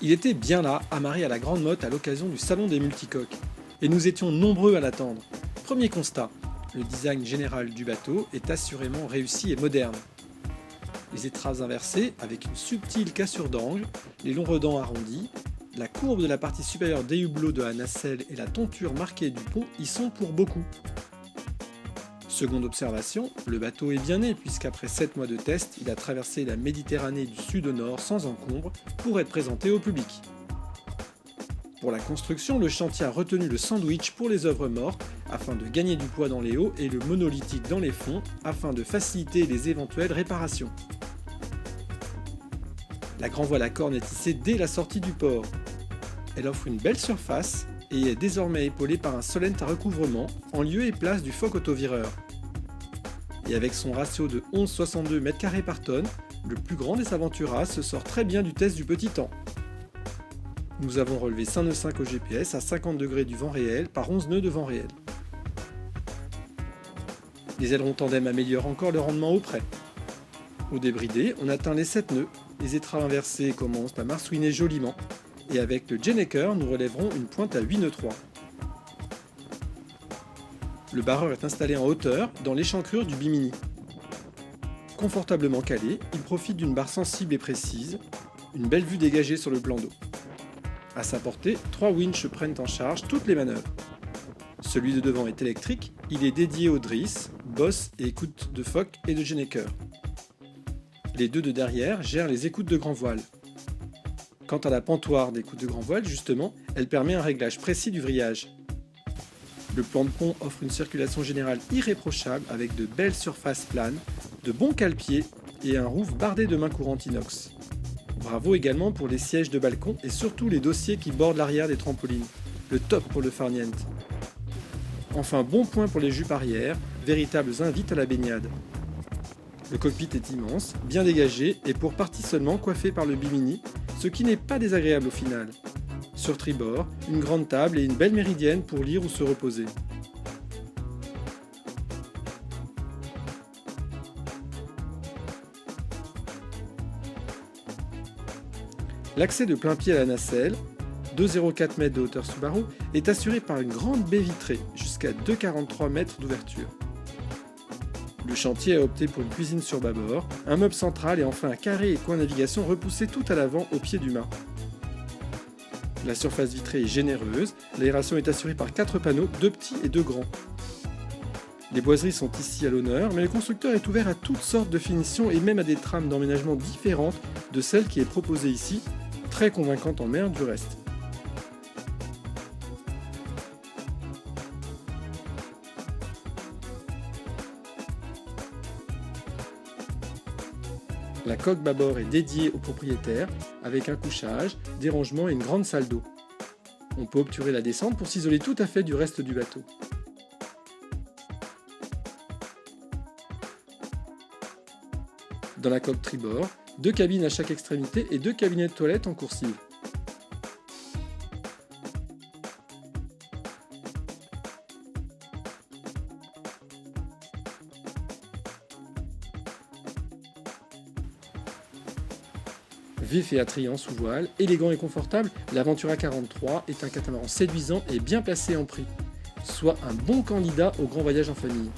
Il était bien là, amarré à la Grande Motte à l'occasion du salon des multicoques. Et nous étions nombreux à l'attendre. Premier constat, le design général du bateau est assurément réussi et moderne. Les étraves inversées, avec une subtile cassure d'angle, les longs redans arrondis, la courbe de la partie supérieure des hublots de la nacelle et la tonture marquée du pont y sont pour beaucoup. Seconde observation, le bateau est bien né puisqu'après 7 mois de test, il a traversé la Méditerranée du sud au nord sans encombre pour être présenté au public. Pour la construction, le chantier a retenu le sandwich pour les œuvres mortes afin de gagner du poids dans les hauts et le monolithique dans les fonds afin de faciliter les éventuelles réparations. La grand voile à corne est tissée dès la sortie du port. Elle offre une belle surface et est désormais épaulée par un solent à recouvrement en lieu et place du foc autovireur. Et avec son ratio de 11,62 m² par tonne, le plus grand des Aventuras se sort très bien du test du petit temps. Nous avons relevé 5 nœuds 5 au GPS à 50 degrés du vent réel par 11 nœuds de vent réel. Les ailerons tandem améliorent encore le rendement au près. Au débridé, on atteint les 7 nœuds, les étraves inversées commencent à marsouiner joliment, et avec le Gennaker, nous relèverons une pointe à 8 nœuds 3. Le barreur est installé en hauteur dans l'échancrure du Bimini. Confortablement calé, il profite d'une barre sensible et précise, une belle vue dégagée sur le plan d'eau. À sa portée, 3 winches prennent en charge toutes les manœuvres. Celui de devant est électrique, il est dédié aux drisses, bosses et écoutes de foc et de Gennaker. Les deux de derrière gèrent les écoutes de grand voile. Quant à la pentoire d'écoute de grand voile, justement, elle permet un réglage précis du vrillage. Le plan de pont offre une circulation générale irréprochable avec de belles surfaces planes, de bons cale-pieds et un roof bardé de mains courantes inox. Bravo également pour les sièges de balcon et surtout les dossiers qui bordent l'arrière des trampolines. Le top pour le farniente. Enfin, bon point pour les jupes arrière, véritables invites à la baignade. Le cockpit est immense, bien dégagé et pour partie seulement coiffé par le Bimini, ce qui n'est pas désagréable au final. Sur tribord, une grande table et une belle méridienne pour lire ou se reposer. L'accès de plein pied à la nacelle, 2,04 m de hauteur sous barreau, est assuré par une grande baie vitrée, jusqu'à 2,43 m d'ouverture. Le chantier a opté pour une cuisine sur bâbord, un meuble central et enfin un carré et coin navigation repoussé tout à l'avant au pied du mât. La surface vitrée est généreuse, l'aération est assurée par 4 panneaux, 2 petits et 2 grands. Les boiseries sont ici à l'honneur, mais le constructeur est ouvert à toutes sortes de finitions et même à des trames d'emménagement différentes de celle qui est proposée ici, très convaincante en mer du reste. La coque bâbord est dédiée au propriétaire, avec un couchage, des rangements et une grande salle d'eau. On peut obturer la descente pour s'isoler tout à fait du reste du bateau. Dans la coque tribord, 2 cabines à chaque extrémité et 2 cabinets de toilette en coursive. Vif et attrayant sous voile, élégant et confortable, l'Aventura 43 est un catamaran séduisant et bien placé en prix, soit un bon candidat au grand voyage en famille.